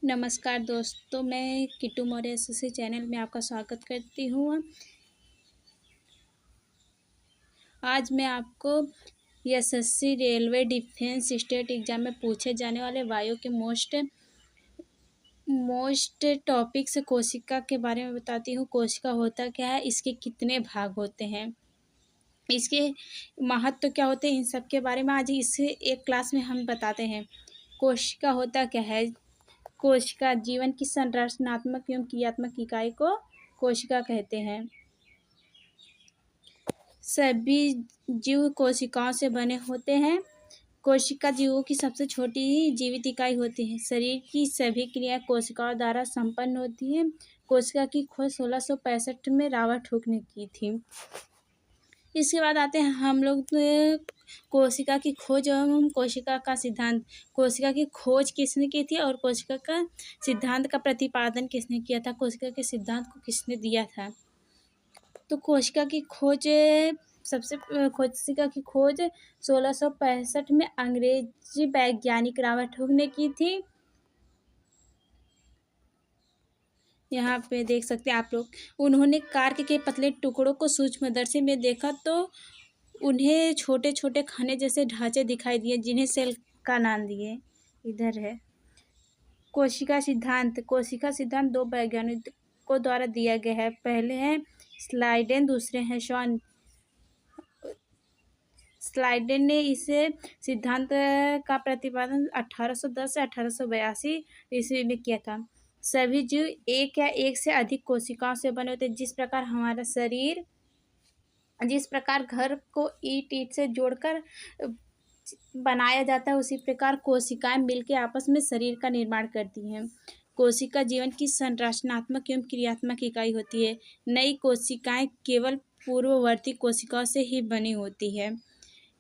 नमस्कार दोस्तों, मैं किट्टू मौर्य एसएससी चैनल में आपका स्वागत करती हूँ। आज मैं आपको SSC railway defence state exam में पूछे जाने वाले वायु के मोस्ट टॉपिक से कोशिका के बारे में बताती हूँ। कोशिका होता क्या है, इसके कितने भाग होते हैं, इसके महत्व क्या होते हैं, इन सब के बारे में आज इसे एक क्लास में हम बताते हैं। कोशिका होता क्या है। कोशिका जीवन की संरचनात्मक एवं क्रियात्मक इकाई को कोशिका कहते हैं। सभी जीव कोशिकाओं से बने होते हैं। कोशिका जीवों की सबसे छोटी जीवित इकाई होती है। शरीर की सभी क्रियाएं कोशिकाओं द्वारा संपन्न होती हैं। कोशिका की खोज 1665 में रॉबर्ट हुक ने की थी। इसके बाद आते हैं हम लोग कोशिका की खोज एवं कोशिका का सिद्धांत। कोशिका की खोज किसने की थी और कोशिका का सिद्धांत का प्रतिपादन किसने किया था, कोशिका के सिद्धांत को किसने दिया था। तो कोशिका की खोज कोशिका की खोज 1665 में अंग्रेजी वैज्ञानिक रॉबर्ट हुक ने की थी। यहाँ पे देख सकते हैं आप लोग, उन्होंने कार्क के पतले टुकड़ों को सूक्ष्मदर्शी में देखा तो उन्हें छोटे छोटे खाने जैसे ढांचे दिखाई दिए, जिन्हें सेल का नाम दिए। इधर है कोशिका सिद्धांत दो वैज्ञानिकों द्वारा दिया गया है। पहले हैं स्लाइडेन, दूसरे हैं शॉन। स्लाइडेन ने इसे सिद्धांत का प्रतिपादन 1810 से 1882 ईस्वी में किया था। सभी जीव एक या एक से अधिक कोशिकाओं से बने होते हैं। जिस प्रकार हमारा शरीर, जिस प्रकार घर को ईंट से जोड़कर बनाया जाता है, उसी प्रकार कोशिकाएं मिलकर आपस में शरीर का निर्माण करती हैं। कोशिका जीवन की संरचनात्मक एवं क्रियात्मक इकाई होती है। नई कोशिकाएं केवल पूर्ववर्ती कोशिकाओं से ही बनी होती है।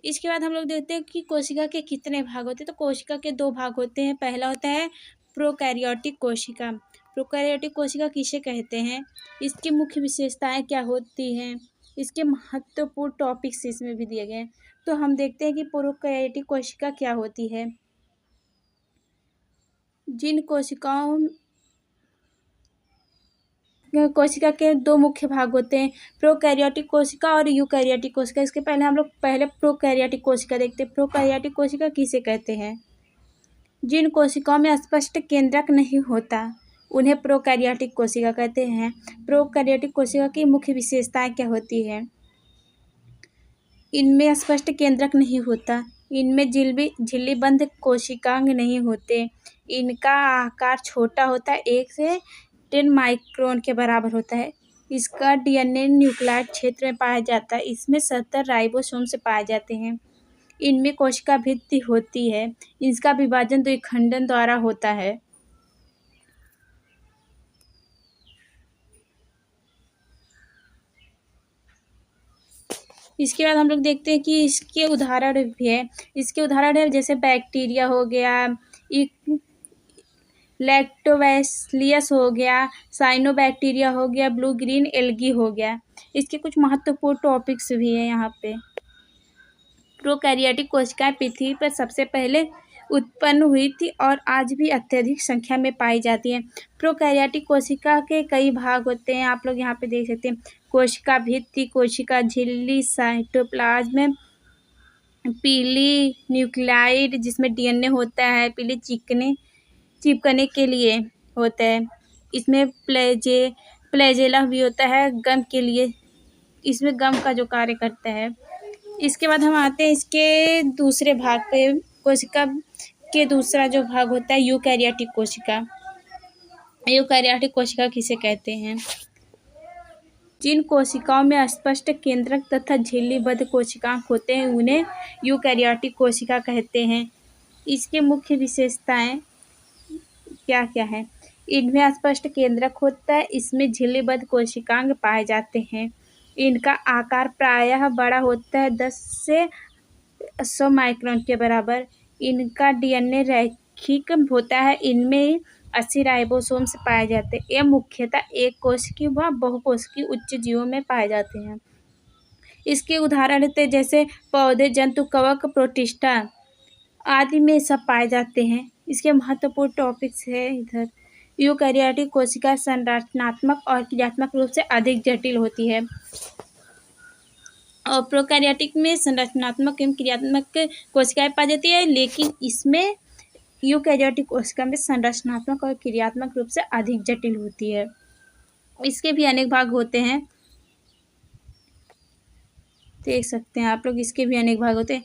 इसके बाद हम लोग देखते हैं कि कोशिका के कितने भाग होते हैं। तो कोशिका के दो भाग होते हैं। पहला होता है प्रोकैरियोटिक कोशिका। प्रोकैरियोटिक कोशिका किसे कहते हैं, इसकी मुख्य विशेषताएं क्या होती हैं, इसके महत्वपूर्ण टॉपिक्स इसमें भी दिए गए हैं। तो हम देखते हैं कि प्रोकैरियोटिक कोशिका क्या होती है। जिन कोशिका के दो मुख्य भाग होते हैं, प्रोकैरियोटिक कोशिका और यूकैरियोटिक कोशिका। इसके पहले हम लोग प्रोकैरियोटिक कोशिका देखते हैं। प्रोकैरियोटिक कोशिका किसे कहते हैं, जिन कोशिकाओं में स्पष्ट केंद्रक नहीं होता उन्हें प्रोकैरियोटिक कोशिका कहते हैं। प्रोकैरियोटिक कोशिका की मुख्य विशेषताएं क्या होती है, इनमें स्पष्ट केंद्रक नहीं होता, इनमें झिल्लीबंद कोशिकांग नहीं होते, इनका आकार छोटा होता है, 1 से 10 माइक्रोन के बराबर होता है। इसका डीएनए न्यूक्लियॉइड क्षेत्र में पाया जाता है। इसमें 70 राइबोसोम से पाए जाते हैं। इनमें कोशिका भित्ति होती है। इसका विभाजन द्विखंडन द्वारा होता है। इसके बाद हम लोग देखते हैं कि इसके उदाहरण भी है। इसके उदाहरण है जैसे बैक्टीरिया हो गया, लैक्टोबैसिलस हो गया, साइनोबैक्टीरिया हो गया, ब्लू ग्रीन एल्गी हो गया। इसके कुछ महत्वपूर्ण टॉपिक्स भी हैं यहाँ पे। प्रोकैरियोटिक कोशिकाएं पृथ्वी पर सबसे पहले उत्पन्न हुई थी और आज भी अत्यधिक संख्या में पाई जाती हैं। प्रोकैरियोटिक कोशिका के कई भाग होते हैं, आप लोग यहाँ पे देख सकते हैं। कोशिका भित्ति, कोशिका झिल्ली, साइटोप्लाज्म, पीली न्यूक्लियाइड जिसमें डीएनए होता है, पीली चिपकने के लिए होता है। इसमें फ्लैजेला भी होता है गम के लिए, इसमें गम का जो कार्य करता है। इसके बाद हम आते हैं इसके दूसरे भाग पे। कोशिका के दूसरा जो भाग होता है यूकैरियोटिक कोशिका। यूकैरियोटिक कोशिका किसे कहते हैं, जिन कोशिकाओं में स्पष्ट केंद्रक तथा झिल्लीबद्ध कोशिकांग होते हैं उन्हें यूकैरियोटिक कोशिका कहते हैं। इसके मुख्य विशेषताएं क्या क्या है, इनमें स्पष्ट केंद्रक होता है, इसमें झिल्लीबद्ध कोशिकांग पाए जाते हैं, इनका आकार प्रायः बड़ा होता है 10 से 100 माइक्रोन के बराबर, इनका डीएनए रैखिक होता है, इनमें 80 राइबोसोम से पाए जाते हैं। ये मुख्यतः एक कोशिकीय व बहुकोशिकीय उच्च जीवों में पाए जाते हैं। इसके उदाहरण जैसे पौधे, जंतु, कवक, प्रोटिस्टा आदि में सब पाए जाते हैं। इसके महत्वपूर्ण टॉपिक्स है इधर। यूकैरियोटिक कोशिका संरचनात्मक और क्रियात्मक रूप से अधिक जटिल होती है और प्रोकैरियोटिक में संरचनात्मक एवं क्रियात्मक कोशिकाएं पाई जाती है, लेकिन इसमें यूकैरियोटिक कोशिका में संरचनात्मक और क्रियात्मक रूप से अधिक जटिल होती है। इसके भी अनेक भाग होते हैं, देख सकते हैं आप लोग। इसके भी अनेक भाग होते हैं।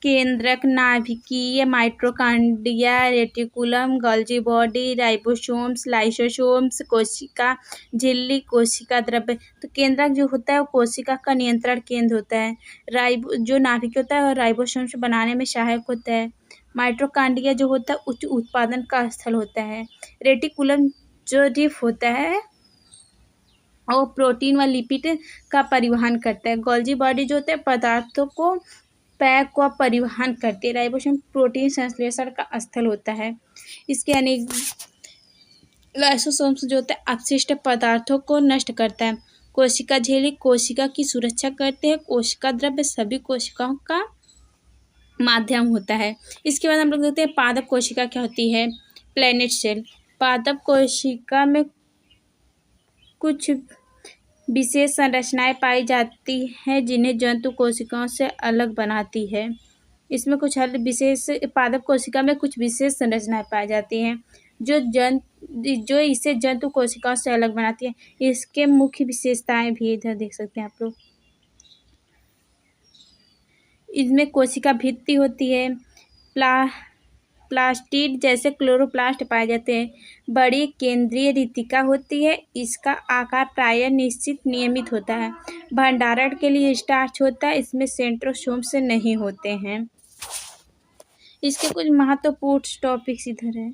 केंद्रक, नाभिकीय, mitochondria, reticulum, Golgi body, ribosomes, lysosomes, कोशिका झिल्ली, कोशिका द्रव्य। तो केंद्रक जो होता है वो कोशिका का नियंत्रण केंद्र होता है। जो नाभिकीय होता है वो राइबोसोम्स बनाने में सहायक होता है। माइटोकॉन्ड्रिया जो होता है उच्च उत्पादन का स्थल होता है। रेटिकुलम जो रिफ होता है वो प्रोटीन व लिपिड का परिवहन करता है। गोल्जी बॉडी जो होता है पदार्थों को पैक व परिवहन करती है। राइबोसोम प्रोटीन संश्लेषण का स्थल होता है। इसके अनेक लाइसोसोम्स जो होता है अपशिष्ट पदार्थों को नष्ट करता है। कोशिका झिल्ली कोशिका की सुरक्षा करते हैं। कोशिका द्रव्य सभी कोशिकाओं का माध्यम होता है। इसके बाद हम लोग देखते हैं पादप कोशिका क्या होती है। Plant cell. पादप कोशिका में कुछ विशेष संरचनाएं पाई जाती हैं जिन्हें जंतु कोशिकाओं से अलग बनाती है। इसमें कुछ विशेष पादप कोशिका में कुछ विशेष संरचनाएं पाई जाती हैं जो इसे जंतु कोशिकाओं से अलग बनाती है। इसके मुख्य विशेषताएं भी इधर देख सकते हैं आप लोग। इसमें कोशिका भित्ति होती है। प्लास्टिड जैसे क्लोरोप्लास्ट पाए जाते हैं। बड़ी केंद्रीय रितिका होती है। इसका आकार प्रायः निश्चित नियमित होता है। भंडारण के लिए स्टार्च होता है। इसमें सेंट्रोसोम से नहीं होते हैं। इसके कुछ महत्वपूर्ण टॉपिक्स इधर है।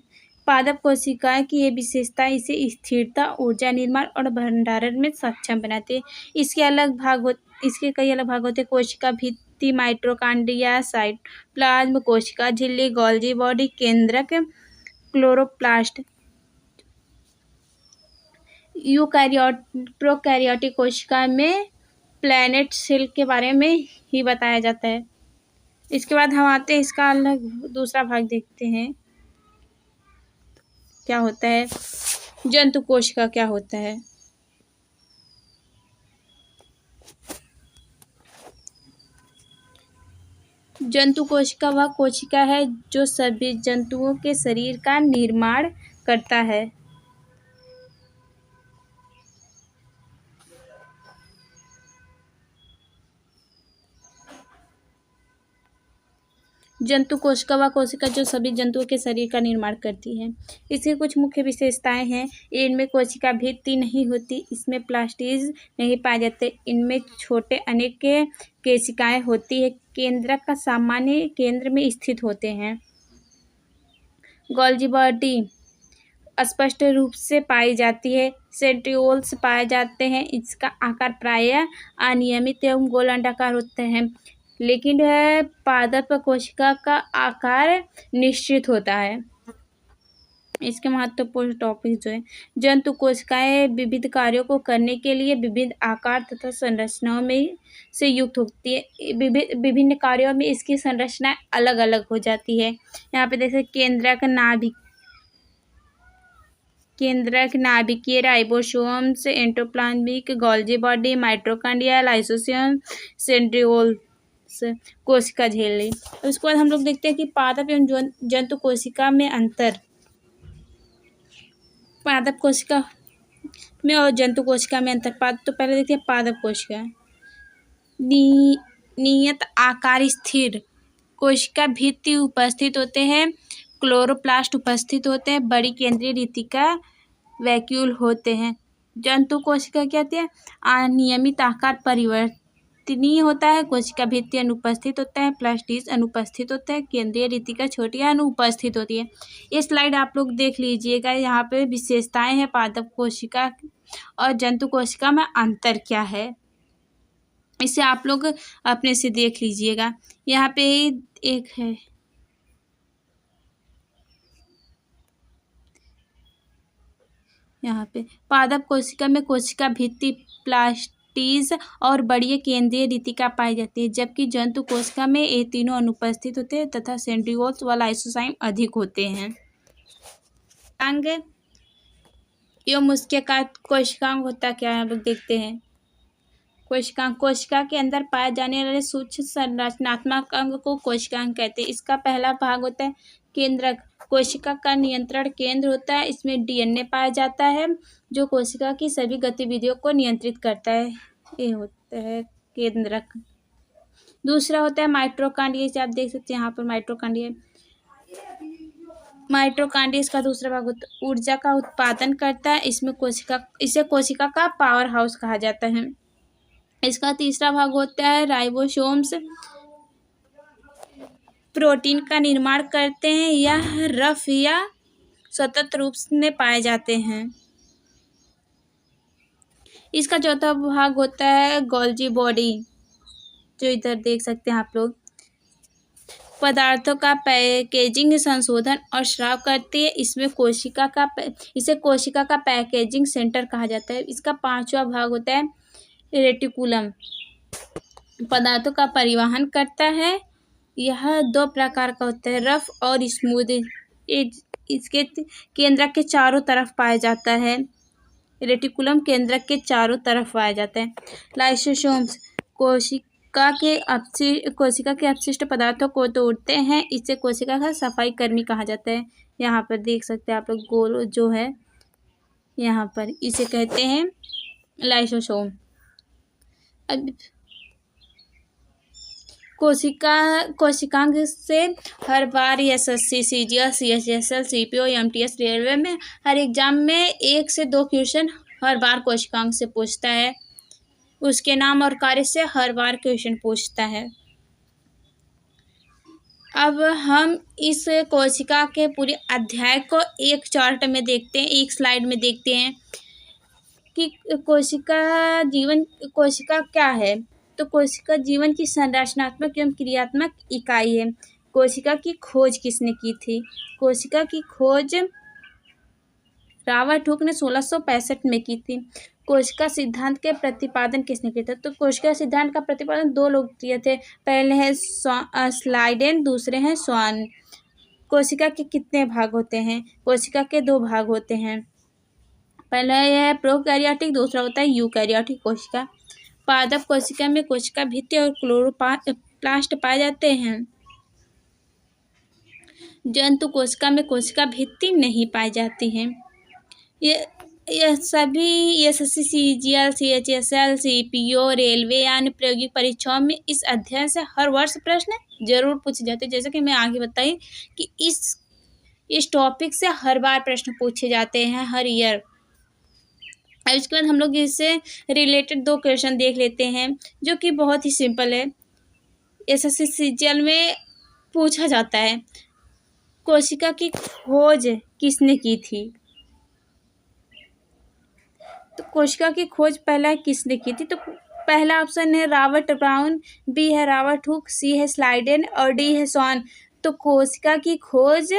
पादप कोशिका की ये विशेषता इसे स्थिरता, ऊर्जा निर्माण और भंडारण में सक्षम बनाते हैं। इसके कई अलग भाग होते हैं। कोशिका भित्ति, माइटोकॉन्ड्रिया, साइटोप्लाज्म, कोशिका झिल्ली, गोल्जी बॉडी, केंद्रक, क्लोरोप्लास्ट। प्रोकैरियोटिक कोशिका में प्लैनेट सेल के बारे में ही बताया जाता है। इसके बाद हम आते हैं इसका अलग दूसरा भाग देखते हैं क्या होता है। जंतु कोशिका क्या होता है। जंतु कोशिका वह कोशिका है जो सभी जंतुओं के शरीर का निर्माण करता है। जंतु कोशिका वह कोशिका जो सभी जंतुओं के शरीर का निर्माण करती है। इसकी कुछ मुख्य विशेषताएं हैं। इनमें कोशिका भित्ति नहीं होती। इसमें प्लास्टिड नहीं पाए जाते। इनमें छोटे अनेक केशिकाएं होती है। केंद्रक का सामान्य केंद्र में स्थित होते हैं। गोल्जी बॉडी स्पष्ट रूप से पाई जाती है। सेंट्रिओल्स पाए जाते हैं। इसका आकार प्रायः अनियमित एवं गोल अंडाकार होते हैं, लेकिन पादप कोशिका का आकार निश्चित होता है। इसके महत्वपूर्ण टॉपिक जो है। जंतु कोशिकाएं विविध कार्यों को करने के लिए विभिन्न आकार तथा संरचनाओं में से युक्त होती है। विभिन्न कार्यों में इसकी संरचना अलग अलग हो जाती है। यहाँ पे देखिए केंद्रक, नाभिकीय, ribosomes, endoplasmic, Golgi body, mitochondria, lysosome, centrioles, कोशिका झिल्ली। उसके बाद हम लोग देखते हैं कि पादप एवं जंतु कोशिका में अंतर। पादप कोशिका में और जंतु कोशिका में अंतर। तो पहले देखते हैं पादप कोशिका। नियत आकार स्थिर कोशिका भित्ति उपस्थित होते हैं। क्लोरोप्लास्ट उपस्थित होते हैं। बड़ी केंद्रीय रितिका वैक्यूल होते हैं। जंतु कोशिका क्या होती है। अनियमित आकार परिवर्तनीय होता है। कोशिका भित्ति अनुपस्थित होता है। प्लास्टिड अनुपस्थित होता है। केंद्रीय रितिका छोटी अनुपस्थित होती है। ये स्लाइड आप लोग देख लीजिएगा। यहाँ पे विशेषताएं हैं पादप कोशिका और जंतु कोशिका में अंतर क्या है, इसे आप लोग अपने से देख लीजिएगा। यहाँ पे एक है, यहाँ पे पादप कोशिका में कोशिका भित्ति टीज और बड़ी केंद्रीय रीतिका पाई जाती है, जबकि जंतु कोशिका में ये तीनों अनुपस्थित होते हैं तथा सेंट्रिओल्स व लाइसोजाइम अधिक होते हैं। अंग एवं उसके का कोशिकांग होता क्या है, हम लोग देखते हैं। कोशिका के अंदर पाए जाने वाले सूक्ष्म संरचनात्मक अंग को कोशिकांग कहते हैं। इसका पहला भाग होता है केंद्रक। कोशिका का नियंत्रण केंद्र होता है, इसमें डीएनए पाया जाता है जो कोशिका की सभी गतिविधियों को नियंत्रित करता है, ये होता है केंद्रक। दूसरा होता है माइटोकॉन्ड्रिया, जैसे आप देख सकते हैं यहाँ पर माइटोकॉन्ड्रिया इसका दूसरा भाग होता है ऊर्जा का उत्पादन करता है, इसे कोशिका का पावर हाउस कहा जाता है। इसका तीसरा भाग होता है राइबोसोम्स, प्रोटीन का निर्माण करते हैं, यह रफ या स्वतंत्र रूप में पाए जाते हैं। इसका चौथा भाग होता है गोल्जी बॉडी, जो इधर देख सकते हैं आप लोग, पदार्थों का पैकेजिंग, संशोधन और स्राव करती है। इसे कोशिका का पैकेजिंग सेंटर कहा जाता है। इसका पांचवा भाग होता है रेटिकुलम, पदार्थों का परिवहन करता है। यह दो प्रकार का होता है, रफ और स्मूथ। इसके केंद्रक के चारों तरफ पाया जाता है। रेटिकुलम केंद्रक के चारों तरफ पाया जाता है। लाइसोसोम्स कोशिका के अपशिष्ट पदार्थों को तोड़ते हैं, इसे कोशिका का सफाई कर्मी कहा जाता है। यहाँ पर देख सकते हैं आप लोग, गोल जो है यहाँ पर, इसे कहते हैं लाइसोसोम। अब कोशिकांग से हर बार SSC, CGL, CHSL, CPO, MTS, railway में हर एग्जाम में 1 से 2 क्वेश्चन हर बार कोशिकांग से पूछता है। उसके नाम और कार्य से हर बार क्वेश्चन पूछता है। अब हम इस कोशिका के पूरे अध्याय को एक चार्ट में देखते हैं, एक स्लाइड में देखते हैं कि कोशिका क्या है। तो कोशिका जीवन की संरचनात्मक एवं क्रियात्मक इकाई है। कोशिका की खोज किसने की थी? कोशिका की खोज रॉबर्ट हुक ने 1665 में की थी। कोशिका सिद्धांत के प्रतिपादन किसने किया था? तो कोशिका सिद्धांत का प्रतिपादन 2 लोग किए थे, पहले है स्लाइडेन, दूसरे हैं स्वान। कोशिका के कितने भाग होते हैं? कोशिका के 2 भाग होते हैं, पहला है प्रोकैरियोटिक, दूसरा होता है यूकैरियोटिक कोशिका। पादप कोशिका में कोशिका भित्ति और क्लोरोप्लास्ट पाए जाते हैं। जंतु कोशिका में कोशिका भित्ति नहीं पाई जाती है। यह सभी SSC, CGL, CHSL, CPO, railway या अन्य प्रायोगिक परीक्षाओं में इस अध्ययन से हर वर्ष प्रश्न जरूर पूछे जाते हैं। जैसे कि मैं आगे बताई कि इस टॉपिक से हर बार प्रश्न पूछे जाते हैं, हर ईयर। अब इसके बाद हम लोग इससे रिलेटेड 2 क्वेश्चन देख लेते हैं जो कि बहुत ही सिंपल है, एसएससी सीजीएल में पूछा जाता है। कोशिका की खोज किसने की थी? तो कोशिका की खोज पहला किसने की थी? तो पहला ऑप्शन है रॉबर्ट ब्राउन, बी है रॉबर्ट हुक, सी है स्लाइडेन और डी है स्वान। तो कोशिका की खोज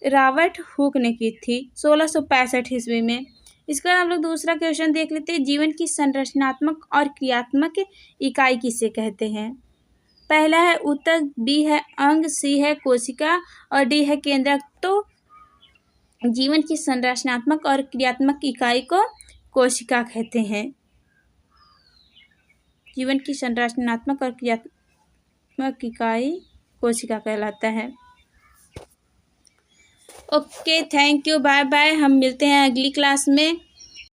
रॉबर्ट हुक ने की थी 1665 ईस्वी में। इसके बाद हम लोग दूसरा क्वेश्चन देख लेते हैं, जीवन की संरचनात्मक और क्रियात्मक इकाई किसे कहते हैं? पहला है उत्तर, बी है अंग, सी है कोशिका और डी है केंद्रक। तो जीवन की संरचनात्मक और क्रियात्मक इकाई को कोशिका कहते हैं। जीवन की संरचनात्मक और क्रियात्मक इकाई कोशिका कहलाता है। Okay, thank you, bye bye. हम मिलते हैं अगली क्लास में।